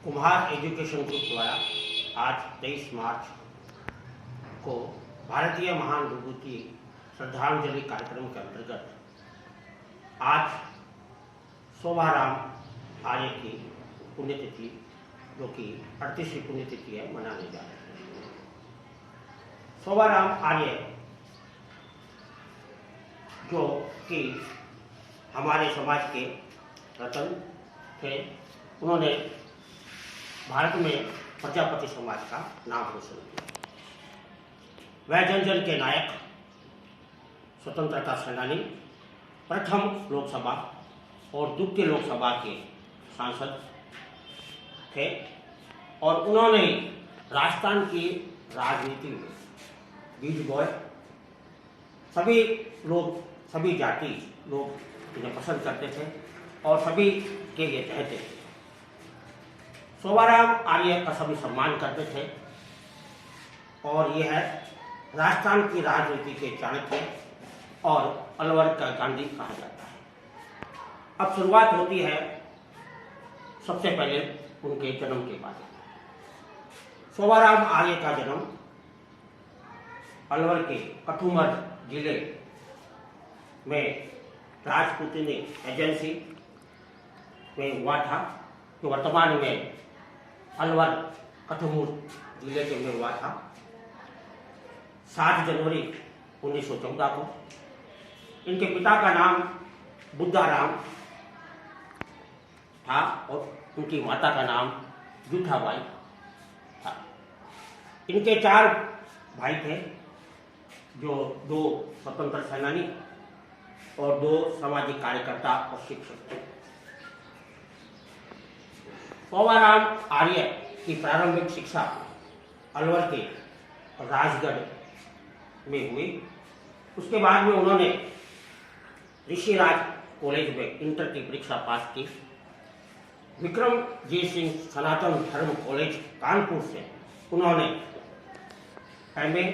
कुम्हार education group द्वारा आज 23 मार्च को भारतीय महान विभूति श्रद्धांजलि कार्यक्रम के अंतर्गत आज शोभाराम आर्य की पुण्यतिथि, जो कि 38वीं पुण्यतिथि है, मनाने जा रहे हैं। शोभाराम आर्य जो कि हमारे समाज के रतन थे, उन्होंने भारत में प्रजापति समाज का नाम रोशन किया। वह जन जन के नायक, स्वतंत्रता सेनानी, प्रथम लोकसभा और द्वितीय लोकसभा के सांसद थे और उन्होंने राजस्थान की राजनीति में बीज बोए। सभी लोग, सभी जाति लोग इन्हें पसंद करते थे और सभी के लिए चाहते थे। शोभाराम आर्य का सभी सम्मान करते थे और यह है राजस्थान की राजनीति के चाणक्य और अलवर का गांधी कहा जाता है। अब शुरुआत होती है सबसे पहले उनके जन्म के बाद। शोभाराम आर्य का जन्म अलवर के कठुमर जिले में राजपूतानी एजेंसी में हुआ था, जो वर्तमान में अलवर कठमुर जिले के में हुआ था। 7 जनवरी 1914 को इनके पिता का नाम बुद्धाराम था और उनकी माता का नाम जूठाबाई था। इनके 4 भाई थे, जो 2 स्वतंत्र सेनानी और 2 सामाजिक कार्यकर्ता और शिक्षक थे। शोभाराम आर्य की प्रारंभिक शिक्षा अलवर के राजगढ़ में हुई। उसके बाद में उन्होंने ऋषिराज कॉलेज में इंटर की परीक्षा पास की। विक्रमजीत सिंह सनातन धर्म कॉलेज कानपुर से उन्होंने MA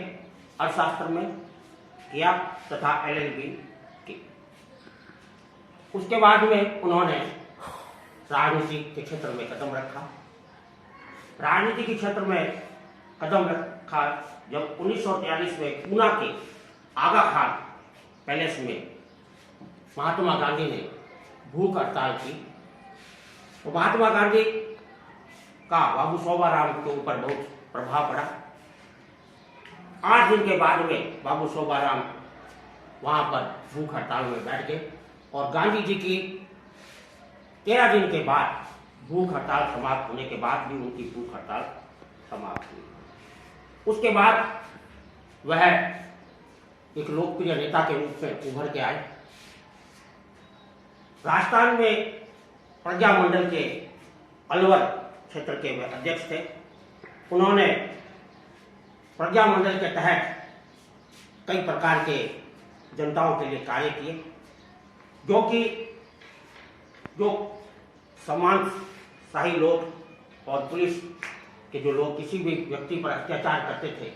अर्थशास्त्र में किया तथा LLB की। उसके बाद में उन्होंने राजनीति के क्षेत्र में कदम रखा। राजनीति के क्षेत्र में कदम रखा जब 1943 में पूना के आगा खान पैलेस में महात्मा गांधी ने भूख हड़ताल की, तो महात्मा गांधी का बाबू शोभाराम के ऊपर बहुत प्रभाव पड़ा। 8 दिन के बाद में बाबू शोभाराम वहां पर भूख हड़ताल में बैठ गए और गांधी जी की 13 दिन के बाद भूख हड़ताल समाप्त होने के बाद भी उनकी भूख हड़ताल समाप्त हुई। उसके बाद वह एक लोकप्रिय नेता के रूप में उभर के आए। राजस्थान में प्रजा मंडल के अलवर क्षेत्र के वे अध्यक्ष थे। उन्होंने प्रजा मंडल के तहत कई प्रकार के जनताओं के लिए कार्य किए, जो समाजशाही लोग और पुलिस के जो लोग किसी भी व्यक्ति पर अत्याचार करते थे,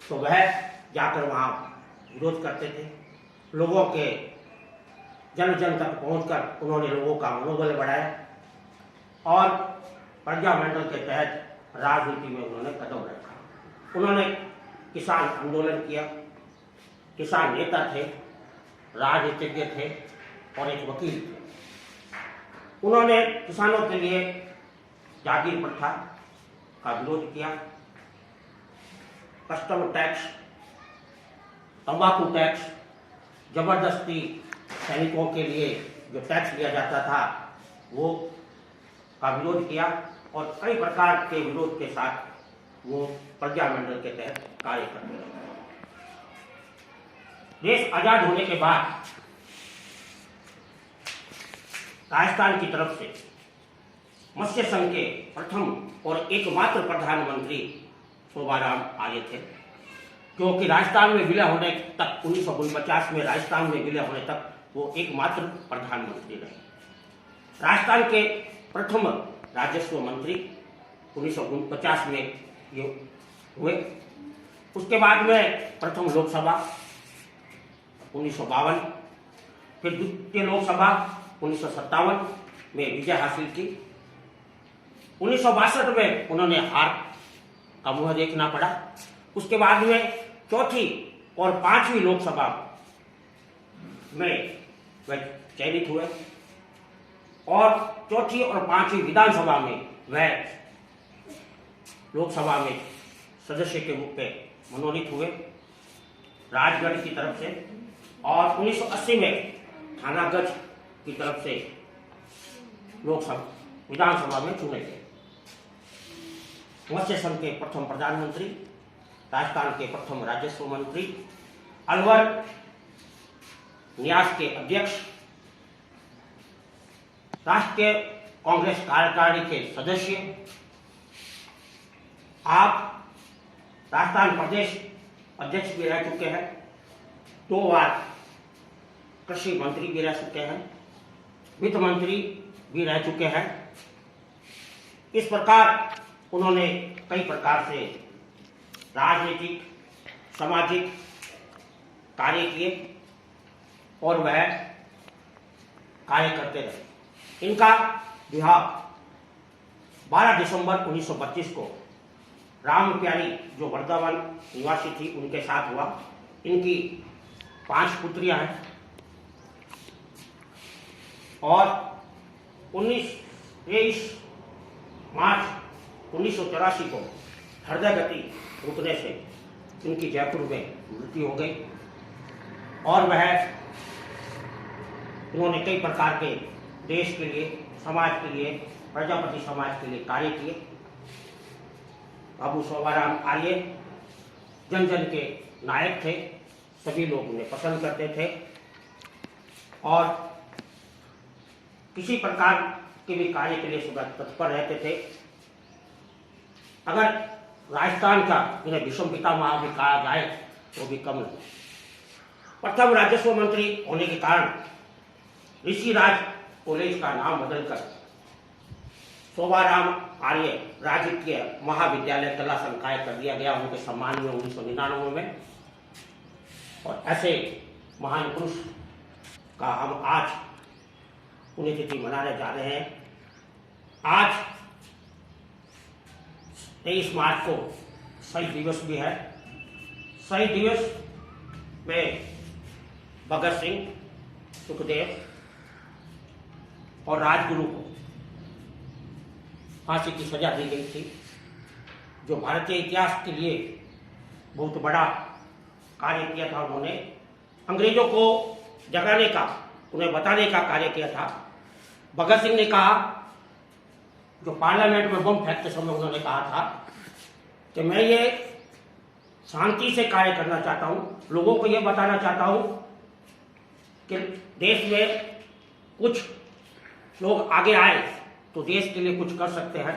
तो वह जाकर वहाँ विरोध करते थे। लोगों के जन जन तक पहुंचकर उन्होंने लोगों का मनोबल बढ़ाया और प्रजा मंडल के तहत राजनीति में उन्होंने कदम रखा। उन्होंने किसान आंदोलन किया, किसान नेता थे, राजनीतिज्ञ थे और एक वकील थे। उन्होंने किसानों के लिए जागीर प्रथा का विरोध किया, कस्टम टैक्स, तंबाकू टैक्स, जबरदस्ती सैनिकों के लिए जो टैक्स लिया जाता था वो का विरोध किया और कई प्रकार के विरोध के साथ वो प्रजा मंडल के तहत कार्य करते रहे। देश आजाद होने के बाद राजस्थान की तरफ से मत्स्य संघ के प्रथम और एकमात्र प्रधानमंत्री शोभाराम आर्य थे, क्योंकि राजस्थान में विलय होने तक 1949 में राजस्थान में विलय होने तक वो एकमात्र प्रधानमंत्री रहे। राजस्थान के प्रथम राजस्व मंत्री 1949 में ये हुए। उसके बाद में प्रथम लोकसभा 1952, फिर द्वितीय लोकसभा 1957 में विजय हासिल की 1962 में उन्होंने हार का मुंह देखना पड़ा। उसके बाद में चौथी और पांचवी लोकसभा में वह चयनित हुए और चौथी और पांचवी विधानसभा में वह लोकसभा में सदस्य के रूप में मनोनीत हुए राजगढ़ की तरफ से, और 1980 में थानागढ़ की तरफ से लोकसभा विधानसभा में चुने गए। मत्स्य संघ के प्रथम प्रधानमंत्री, राजस्थान के प्रथम राजस्व मंत्री, अलवर न्यास के अध्यक्ष, राष्ट्रीय कांग्रेस कार्यकारिणी के सदस्य, आप राजस्थान प्रदेश अध्यक्ष भी रह चुके हैं, 2 बार कृषि मंत्री भी रह चुके हैं, वित्त मंत्री भी रह चुके हैं। इस प्रकार उन्होंने कई प्रकार से राजनीतिक, सामाजिक कार्य किए और वह कार्य करते रहे। इनका विवाह 12 दिसंबर 1932 को राम प्यारी जो वर्धमान निवासी थी उनके साथ हुआ। इनकी 5 पुत्रियां हैं और 23 मार्च 1984 को हृदय गति रुकने से इनकी जयपुर में मृत्यु हो गई और वह उन्होंने कई प्रकार के देश के लिए, समाज के लिए, प्रजापति समाज के लिए कार्य किए। बाबू शोभाराम आर्य जन जन के नायक थे, सभी लोग उन्हें पसंद करते थे और किसी प्रकार के भी कार्य के लिए सदा तत्पर रहते थे। अगर राजस्थान का इन्हें विषम पितामह भी कहा जाए तो भी कम नहीं। प्रथम राजस्व मंत्री होने के कारण ऋषिराज कॉलेज का नाम बदलकर शोभाराम आर्य राजकीय महाविद्यालय कला संकाय कर दिया गया उनके सम्मान में 1999 में। और ऐसे महान पुरुष का हम आज पुण्यतिथि मनाने जा रहे हैं। आज 23 मार्च को शहीद दिवस भी है। शहीद दिवस में भगत सिंह, सुखदेव और राजगुरु को फांसी की सजा दी गई थी, जो भारतीय इतिहास के लिए बहुत बड़ा कार्य किया था। उन्होंने अंग्रेजों को जगाने का, उन्हें बताने का कार्य किया था। भगत सिंह ने कहा, जो पार्लियामेंट में बम फेंकते समय उन्होंने कहा था कि मैं ये शांति से कार्य करना चाहता हूँ, लोगों को ये बताना चाहता हूँ कि देश में कुछ लोग आगे आए तो देश के लिए कुछ कर सकते हैं।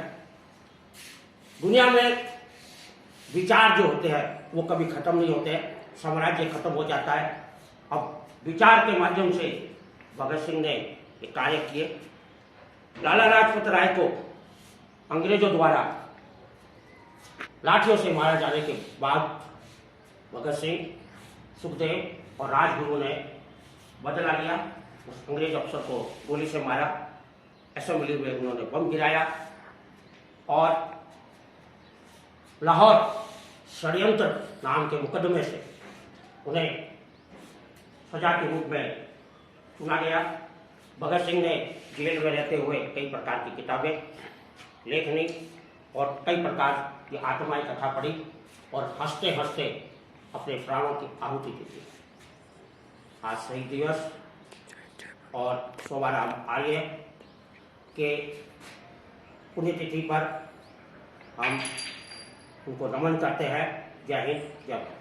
दुनिया में विचार जो होते हैं वो कभी खत्म नहीं होते, साम्राज्य खत्म हो जाता है। अब विचार के माध्यम से भगत सिंह ने ये कार्य किए। लाला लाजपत राय को अंग्रेजों द्वारा लाठियों से मारा जाने के बाद भगत सिंह, सुखदेव और राजगुरु ने बदला लिया। उस अंग्रेज अफसर को गोली से मारा, असेंबली में उन्होंने बम गिराया और लाहौर षड्यंत्र नाम के मुकदमे से उन्हें सजा के रूप में चुना गया। भगत सिंह ने जेल में रहते हुए कई प्रकार की किताबें, लेखनी और कई प्रकार की आत्माएं कथा पढ़ी और हंसते हंसते अपने प्राणों की आहुति दी थी। आज शहीद दिवस और शोभाराम आर्य के पुण्यतिथि पर हम उनको नमन करते हैं। जय हिंद, जय भारत।